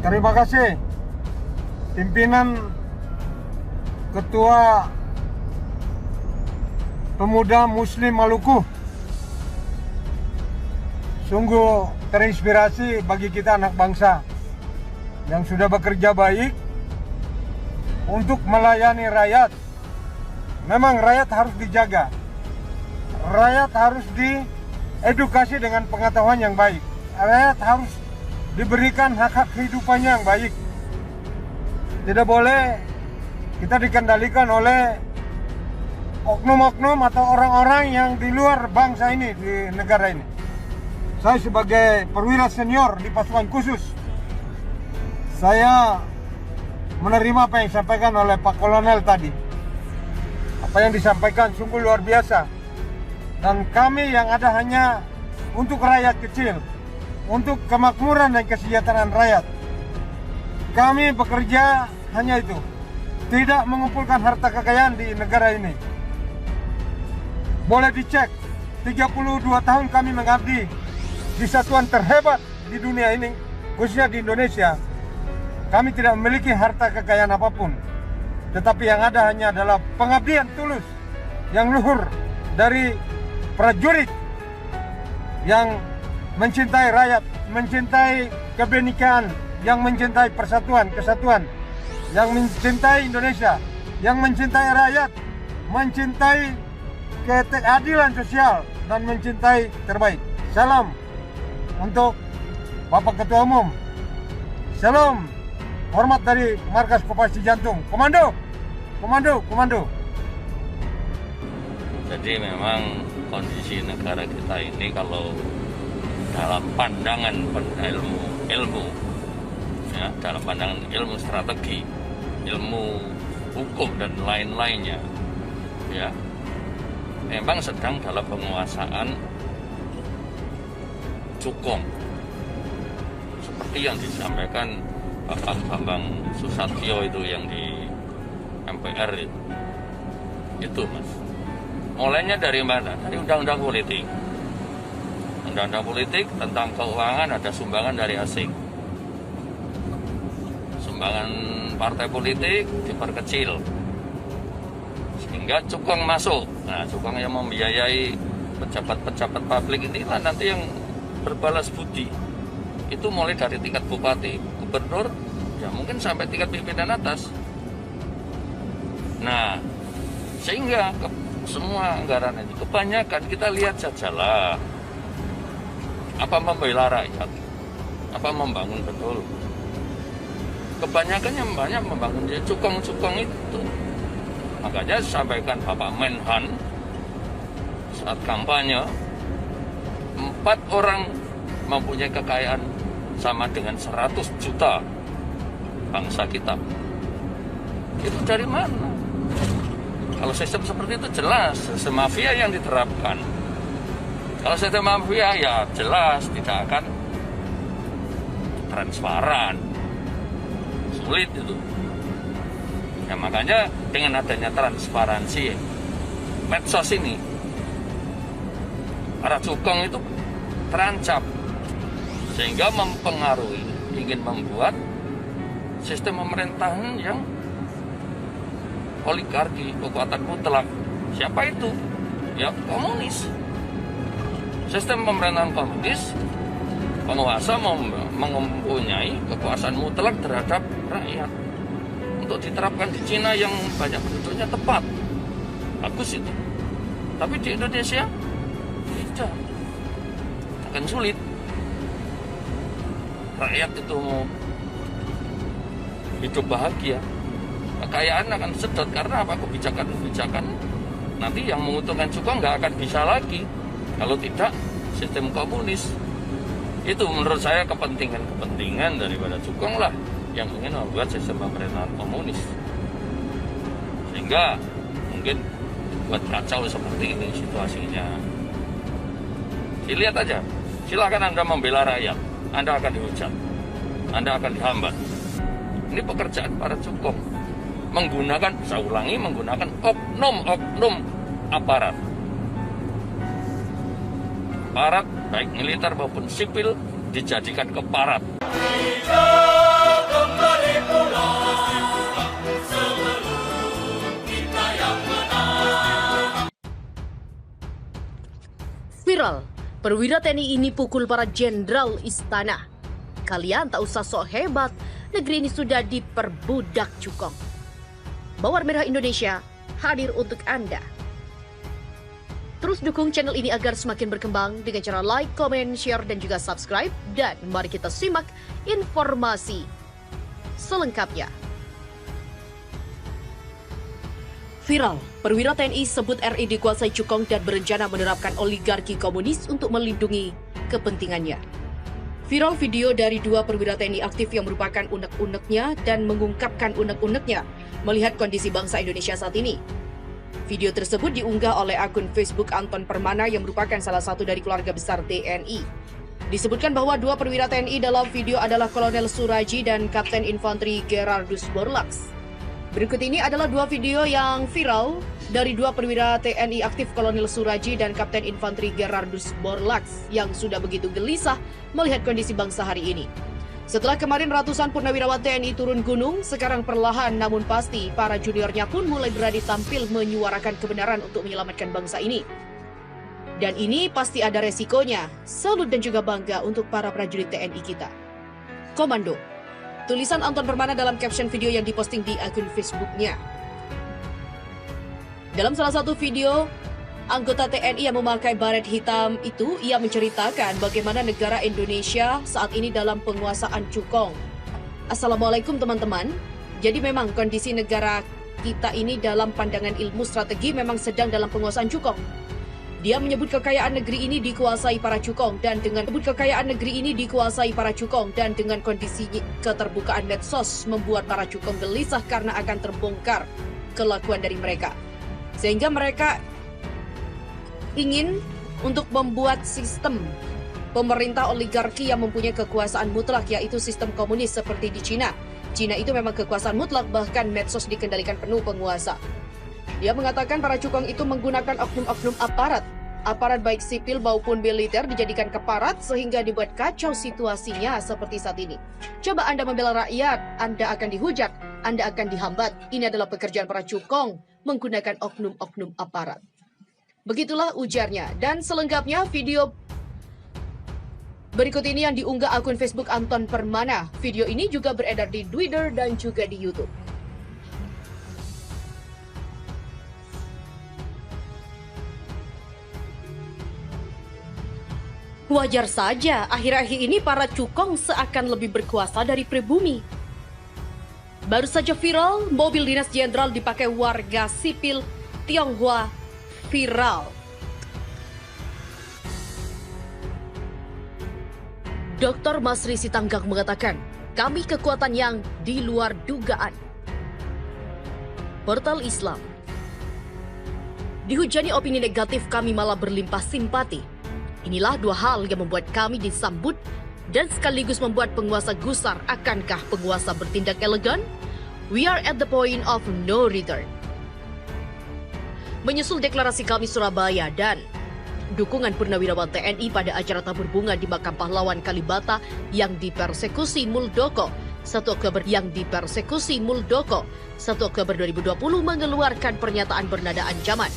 Terima kasih pimpinan Ketua Pemuda Muslim Maluku. Sungguh terinspirasi bagi kita anak bangsa yang sudah bekerja baik untuk melayani rakyat. Memang rakyat harus dijaga, rakyat harus diedukasi dengan pengetahuan yang baik, rakyat harus diberikan hak-hak kehidupannya yang baik. Tidak boleh kita dikendalikan oleh oknum-oknum atau orang-orang yang di luar bangsa ini, di negara ini. Saya sebagai perwira senior di pasukan khusus, saya menerima apa yang disampaikan oleh Pak Kolonel tadi. Apa yang disampaikan sungguh luar biasa. Dan kami yang ada hanya untuk rakyat kecil, untuk kemakmuran dan kesejahteraan rakyat. Kami bekerja hanya itu, tidak mengumpulkan harta kekayaan di negara ini. Boleh dicek, 32 tahun kami mengabdi di satuan terhebat di dunia ini, khususnya di Indonesia. Kami tidak memiliki harta kekayaan apapun, tetapi yang ada hanya adalah pengabdian tulus yang luhur dari prajurit yang mencintai rakyat, mencintai kebenekaan, yang mencintai persatuan, kesatuan, yang mencintai Indonesia, yang mencintai rakyat, mencintai keadilan sosial, dan mencintai terbaik. Salam untuk Bapak Ketua Umum. Salam hormat dari Markas Koperasi Jantung. Komando, komando, komando. Jadi memang kondisi negara kita ini kalau dalam pandangan ilmu, ya, dalam pandangan ilmu strategi, ilmu hukum dan lain-lainnya, ya, memang sedang dalam penguasaan cukong, seperti yang disampaikan Bapak Bambang Susatyo itu yang di MPR itu Mas. Mulainya dari mana? Dari undang-undang politik. Undang-undang politik tentang keuangan ada sumbangan dari asing. Sumbangan partai politik diperkecil sehingga cukong masuk. Nah, cukong yang membiayai pejabat-pejabat publik inilah nanti yang berbalas budi. Itu mulai dari tingkat bupati, gubernur, ya mungkin sampai tingkat pimpinan atas. Nah, sehingga semua anggaran ini kebanyakan kita lihat sajalah, apa membela rakyat, apa membangun betul. Kebanyakannya banyak membangun cukong-cukong itu. Makanya sampaikan Bapak Menhan saat kampanye, 4 orang mempunyai kekayaan sama dengan 100 juta bangsa kita. Itu dari mana? Kalau sistem seperti itu jelas, sistem mafia yang diterapkan. Kalau sistem mafia ya jelas tidak akan transparan. Sulit itu. Ya makanya dengan adanya transparansi medsos ini, para cukong itu terancam sehingga mempengaruhi, ingin membuat sistem pemerintahan yang oligarki, kekuatan mutlak. Siapa itu? Ya komunis. Sistem pemerintahan komunis, penguasa mempunyai kekuasaan mutlak terhadap rakyat. Untuk diterapkan di Cina yang banyak penduduknya tepat, bagus itu. Tapi di Indonesia tidak, akan sulit. Rakyat itu mau hidup bahagia, kekayaan akan sedot. Karena apa? Kebijakan-kebijakan nanti yang menguntungkan cukong nggak akan bisa lagi kalau tidak sistem komunis. Itu menurut saya kepentingan daripada cukong lah yang ingin membuat sistem pemerintahan komunis, sehingga mungkin buat kacau seperti ini situasinya. Dilihat aja, silakan Anda membela rakyat, Anda akan dihujat, Anda akan dihambat. Ini pekerjaan para cukong, saya ulangi, menggunakan oknum aparat. Aparat baik militer maupun sipil dijadikan keparat. Viral, perwira TNI ini pukul para jenderal istana. Kalian tak usah sok hebat, negeri ini sudah diperbudak cukong. Mawar Merah Indonesia hadir untuk Anda. Terus dukung channel ini agar semakin berkembang dengan cara like, comment, share, dan juga subscribe. Dan mari kita simak informasi selengkapnya. Viral, perwira TNI sebut RI dikuasai cukong dan berencana menerapkan oligarki komunis untuk melindungi kepentingannya. Viral video dari dua perwira TNI aktif yang merupakan unek-uneknya dan mengungkapkan unek-uneknya melihat kondisi bangsa Indonesia saat ini. Video tersebut diunggah oleh akun Facebook Anton Permana yang merupakan salah satu dari keluarga besar TNI. Disebutkan bahwa dua perwira TNI dalam video adalah Kolonel Suraji dan Kapten Infanteri Gerardus Borlax. Berikut ini adalah dua video yang viral dari dua perwira TNI aktif Kolonel Suraji dan Kapten Infanteri Gerardus Borlax yang sudah begitu gelisah melihat kondisi bangsa hari ini. Setelah kemarin ratusan purnawirawan TNI turun gunung, sekarang perlahan namun pasti para juniornya pun mulai berani tampil menyuarakan kebenaran untuk menyelamatkan bangsa ini. Dan ini pasti ada resikonya. Salut dan juga bangga untuk para prajurit TNI kita. Komando. Tulisan Anton Permana dalam caption video yang diposting di akun Facebooknya. Dalam salah satu video, anggota TNI yang memakai baret hitam itu, ia menceritakan bagaimana negara Indonesia saat ini dalam penguasaan cukong. Assalamualaikum teman-teman. Jadi memang kondisi negara kita ini dalam pandangan ilmu strategi memang sedang dalam penguasaan cukong. Dia menyebut kekayaan negeri ini dikuasai para cukong dan dengan kondisi keterbukaan medsos membuat para cukong gelisah karena akan terbongkar kelakuan dari mereka. Sehingga mereka ingin untuk membuat sistem pemerintah oligarki yang mempunyai kekuasaan mutlak, yaitu sistem komunis seperti di Cina. Cina itu memang kekuasaan mutlak, bahkan medsos dikendalikan penuh penguasa. Dia mengatakan para cukong itu menggunakan oknum-oknum aparat baik sipil maupun militer dijadikan keparat sehingga dibuat kacau situasinya seperti saat ini. Coba Anda membela rakyat, Anda akan dihujat, Anda akan dihambat. Ini adalah pekerjaan para cukong menggunakan oknum-oknum aparat. Begitulah ujarnya. Dan selengkapnya video berikut ini yang diunggah akun Facebook Anton Permana. Video ini juga beredar di Twitter dan juga di YouTube. Wajar saja, akhir-akhir ini para cukong seakan lebih berkuasa dari pribumi. Baru saja viral, mobil dinas jenderal dipakai warga sipil Tionghoa viral. Dr. Masri Sitanggak mengatakan, kami kekuatan yang di luar dugaan. Portal Islam. Dihujani opini negatif, kami malah berlimpah simpati. Inilah dua hal yang membuat kami disambut dan sekaligus membuat penguasa gusar. Akankah penguasa bertindak elegan? We are at the point of no return. Menyusul deklarasi kami Surabaya dan dukungan purnawirawan TNI pada acara tabur bunga di makam pahlawan Kalibata yang dipersekusi Muldoko 1 Oktober 2020 mengeluarkan pernyataan bernada ancaman.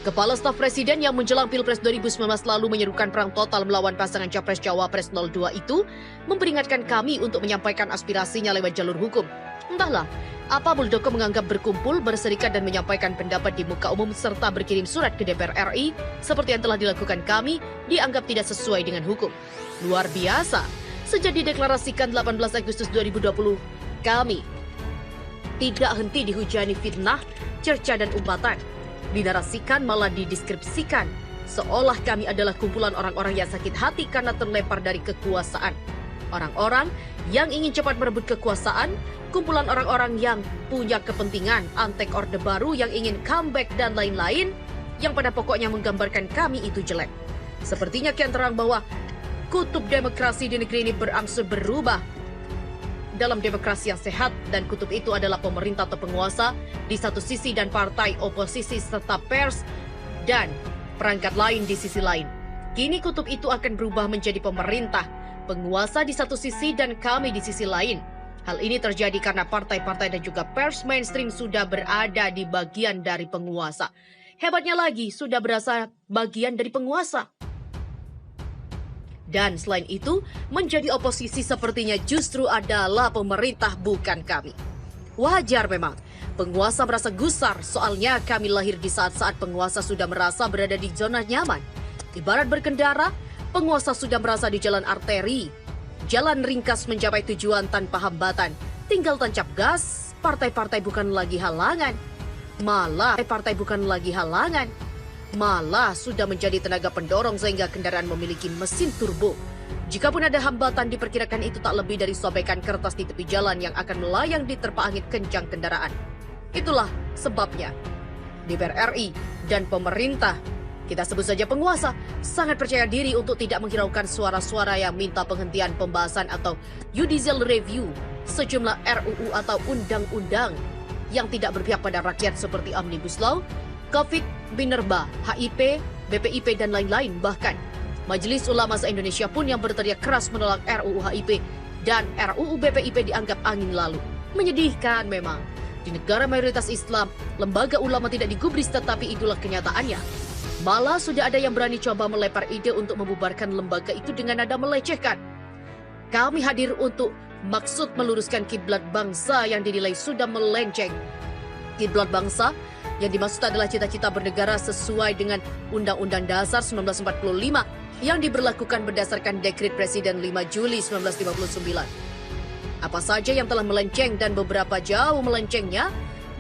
Kepala Staf Presiden yang menjelang Pilpres 2019 lalu menyerukan perang total melawan pasangan Capres Cawapres 02 itu memperingatkan kami untuk menyampaikan aspirasinya lewat jalur hukum. Entahlah, apa Muldoko menganggap berkumpul, berserikat dan menyampaikan pendapat di muka umum serta berkirim surat ke DPR RI seperti yang telah dilakukan kami dianggap tidak sesuai dengan hukum. Luar biasa, sejak dideklarasikan 18 Agustus 2020, kami tidak henti dihujani fitnah, cerca dan umpatan. Dinarasikan malah dideskripsikan seolah kami adalah kumpulan orang-orang yang sakit hati karena terlempar dari kekuasaan. Orang-orang yang ingin cepat merebut kekuasaan, kumpulan orang-orang yang punya kepentingan, antek orde baru yang ingin comeback dan lain-lain, yang pada pokoknya menggambarkan kami itu jelek. Sepertinya kian terang bahwa kutub demokrasi di negeri ini berangsur berubah dalam demokrasi yang sehat, dan kutub itu adalah pemerintah atau penguasa di satu sisi dan partai oposisi serta pers dan perangkat lain di sisi lain. Kini kutub itu akan berubah menjadi pemerintah, penguasa di satu sisi dan kami di sisi lain. Hal ini terjadi karena partai-partai dan juga pers mainstream sudah berada di bagian dari penguasa. Hebatnya lagi, sudah berasa bagian dari penguasa. Dan selain itu, menjadi oposisi sepertinya justru adalah pemerintah, bukan kami. Wajar memang, penguasa merasa gusar, soalnya kami lahir di saat-saat penguasa sudah merasa berada di zona nyaman. Ibarat berkendara, penguasa sudah merasa di jalan arteri. Jalan ringkas mencapai tujuan tanpa hambatan. Tinggal tancap gas, partai-partai bukan lagi halangan. Malah sudah menjadi tenaga pendorong sehingga kendaraan memiliki mesin turbo. Jikapun ada hambatan, diperkirakan itu tak lebih dari sobekan kertas di tepi jalan yang akan melayang diterpa angin kencang kendaraan. Itulah sebabnya DPR RI dan pemerintah, kita sebut saja penguasa, sangat percaya diri untuk tidak menghiraukan suara-suara yang minta penghentian pembahasan atau judicial review sejumlah RUU atau undang-undang yang tidak berpihak pada rakyat seperti Omnibus Law, COVID, Minerba, HIP, BPIP, dan lain-lain. Bahkan, Majelis Ulama se-Indonesia pun yang berteriak keras menolak RUU HIP dan RUU BPIP dianggap angin lalu. Menyedihkan memang. Di negara mayoritas Islam, lembaga ulama tidak digubris, tetapi itulah kenyataannya. Malah sudah ada yang berani coba melepar ide untuk membubarkan lembaga itu dengan nada melecehkan. Kami hadir untuk maksud meluruskan kiblat bangsa yang dinilai sudah melenceng. Kiblat bangsa yang dimaksud adalah cita-cita bernegara sesuai dengan Undang-Undang Dasar 1945 yang diberlakukan berdasarkan Dekret Presiden 5 Juli 1959. Apa saja yang telah melenceng dan beberapa jauh melencengnya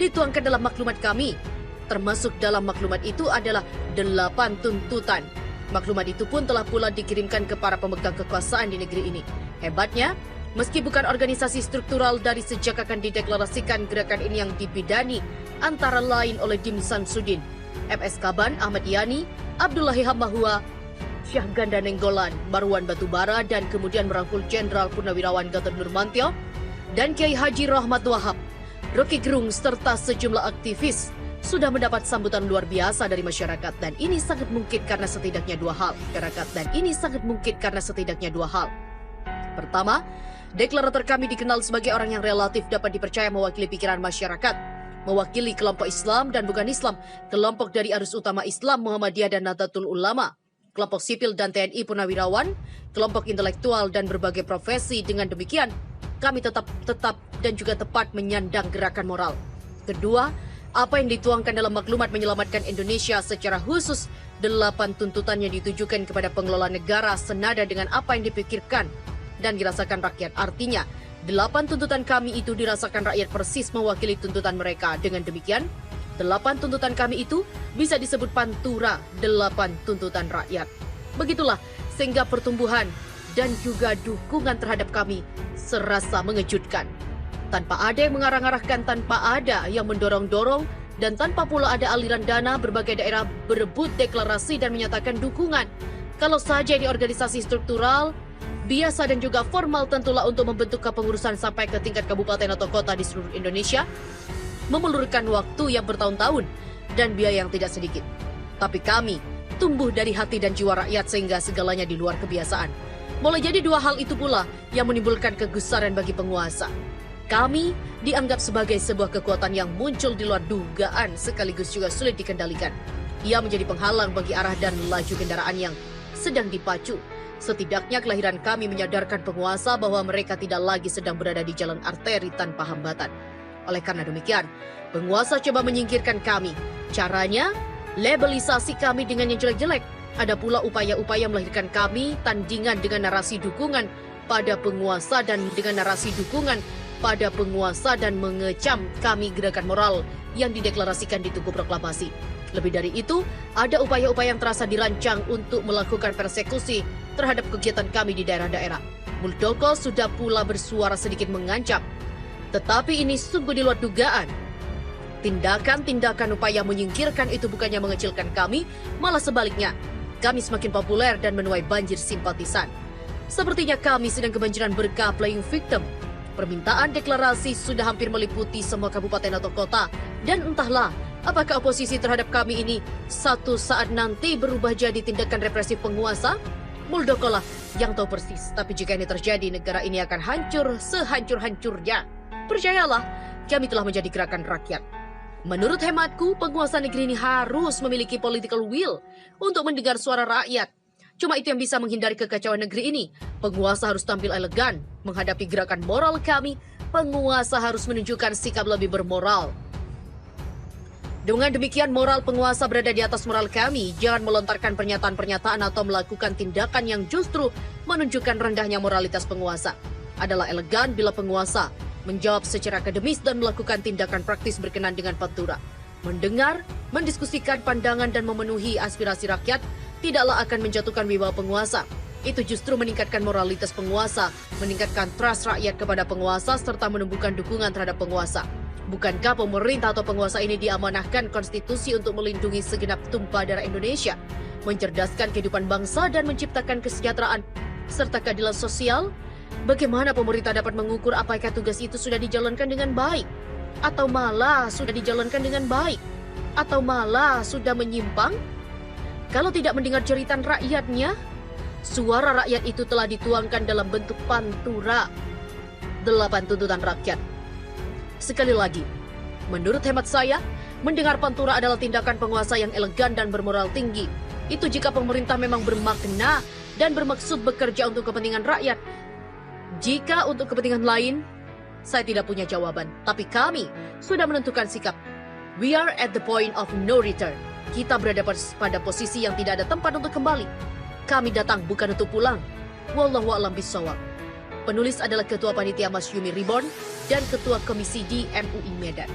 dituangkan dalam maklumat kami. Termasuk dalam maklumat itu adalah 8 tuntutan. Maklumat itu pun telah pula dikirimkan ke para pemegang kekuasaan di negeri ini. Hebatnya, meski bukan organisasi struktural, dari sejak akan dideklarasikan gerakan ini yang dibidani antara lain oleh Dim Samsudin, MS Kaban, Ahmad Yani, Abdullahi Hamahua, Syah Ganda Nenggolan, Marwan Batubara, dan kemudian merangkul Jenderal Purnawirawan Gatot Nurmantio dan Kiai Haji Rahmat Wahab, Rocky Gerung, serta sejumlah aktivis sudah mendapat sambutan luar biasa dari masyarakat, dan ini sangat mungkin karena setidaknya dua hal. Pertama, deklarator kami dikenal sebagai orang yang relatif dapat dipercaya mewakili pikiran masyarakat, mewakili kelompok Islam dan bukan Islam, kelompok dari arus utama Islam, Muhammadiyah dan Nahdlatul Ulama, kelompok sipil dan TNI Purnawirawan, kelompok intelektual dan berbagai profesi. Dengan demikian, kami tetap dan juga tepat menyandang gerakan moral. Kedua, apa yang dituangkan dalam maklumat menyelamatkan Indonesia secara khusus 8 tuntutan yang ditujukan kepada pengelola negara senada dengan apa yang dipikirkan dan dirasakan rakyat. Artinya, 8 tuntutan kami itu dirasakan rakyat persis mewakili tuntutan mereka. Dengan demikian, 8 tuntutan kami itu bisa disebut pantura 8 tuntutan rakyat. Begitulah sehingga pertumbuhan dan juga dukungan terhadap kami serasa mengejutkan. Tanpa ada yang mengarah-arahkan, tanpa ada yang mendorong-dorong, dan tanpa pula ada aliran dana, berbagai daerah berebut deklarasi dan menyatakan dukungan. Kalau saja di organisasi struktural, biasa dan juga formal, tentulah untuk membentuk kepengurusan sampai ke tingkat kabupaten atau kota di seluruh Indonesia memerlukan waktu yang bertahun-tahun dan biaya yang tidak sedikit. Tapi kami tumbuh dari hati dan jiwa rakyat sehingga segalanya di luar kebiasaan. Mulai jadi dua hal itu pula yang menimbulkan kegusaran bagi penguasa. Kami dianggap sebagai sebuah kekuatan yang muncul di luar dugaan sekaligus juga sulit dikendalikan. Ia menjadi penghalang bagi arah dan laju kendaraan yang sedang dipacu. Setidaknya kelahiran kami menyadarkan penguasa bahwa mereka tidak lagi sedang berada di jalan arteri tanpa hambatan. Oleh karena demikian, penguasa coba menyingkirkan kami. Caranya, labelisasi kami dengan yang jelek-jelek. Ada pula upaya-upaya melahirkan kami tandingan dengan narasi dukungan pada penguasa dan mengecam kami gerakan moral yang dideklarasikan di Tugu Proklamasi. Lebih dari itu, ada upaya-upaya yang terasa dirancang untuk melakukan persekusi terhadap kegiatan kami di daerah-daerah. Muldoko sudah pula bersuara sedikit mengancam. Tetapi ini sungguh di luar dugaan. Tindakan-tindakan upaya menyingkirkan itu bukannya mengecilkan kami, malah sebaliknya. Kami semakin populer dan menuai banjir simpatisan. Sepertinya kami sedang kebanjiran berkah playing victim. Permintaan deklarasi sudah hampir meliputi semua kabupaten atau kota. Dan entahlah, apakah oposisi terhadap kami ini satu saat nanti berubah jadi tindakan represif penguasa? Muldoko lah yang tahu persis. Tapi jika ini terjadi, negara ini akan hancur sehancur-hancurnya. Percayalah, kami telah menjadi gerakan rakyat. Menurut hematku, penguasa negeri ini harus memiliki political will untuk mendengar suara rakyat. Cuma itu yang bisa menghindari kekacauan negeri ini. Penguasa harus tampil elegan. Menghadapi gerakan moral kami, penguasa harus menunjukkan sikap lebih bermoral. Dengan demikian, moral penguasa berada di atas moral kami. Jangan melontarkan pernyataan-pernyataan atau melakukan tindakan yang justru menunjukkan rendahnya moralitas penguasa. Adalah elegan bila penguasa menjawab secara akademis dan melakukan tindakan praktis berkenan dengan Pantura. Mendengar, mendiskusikan pandangan dan memenuhi aspirasi rakyat tidaklah akan menjatuhkan wibawa penguasa. Itu justru meningkatkan moralitas penguasa, meningkatkan trust rakyat kepada penguasa serta menumbuhkan dukungan terhadap penguasa. Bukankah pemerintah atau penguasa ini diamanahkan konstitusi untuk melindungi segenap tumpah darah Indonesia, mencerdaskan kehidupan bangsa dan menciptakan kesejahteraan serta keadilan sosial? Bagaimana pemerintah dapat mengukur apakah tugas itu sudah dijalankan dengan baik? Atau malah sudah dijalankan dengan baik? Atau malah sudah menyimpang? Kalau tidak mendengar jeritan rakyatnya, suara rakyat itu telah dituangkan dalam bentuk Pantura. 8 tuntutan rakyat. Sekali lagi, menurut hemat saya, mendengar Pantura adalah tindakan penguasa yang elegan dan bermoral tinggi. Itu jika pemerintah memang bermakna dan bermaksud bekerja untuk kepentingan rakyat. Jika untuk kepentingan lain, saya tidak punya jawaban. Tapi kami sudah menentukan sikap. We are at the point of no return. Kita berada pada posisi yang tidak ada tempat untuk kembali. Kami datang bukan untuk pulang. Wallahu a'lam bishawab. Penulis adalah Ketua Panitia Masyumi Reborn dan Ketua Komisi D MUI Medan.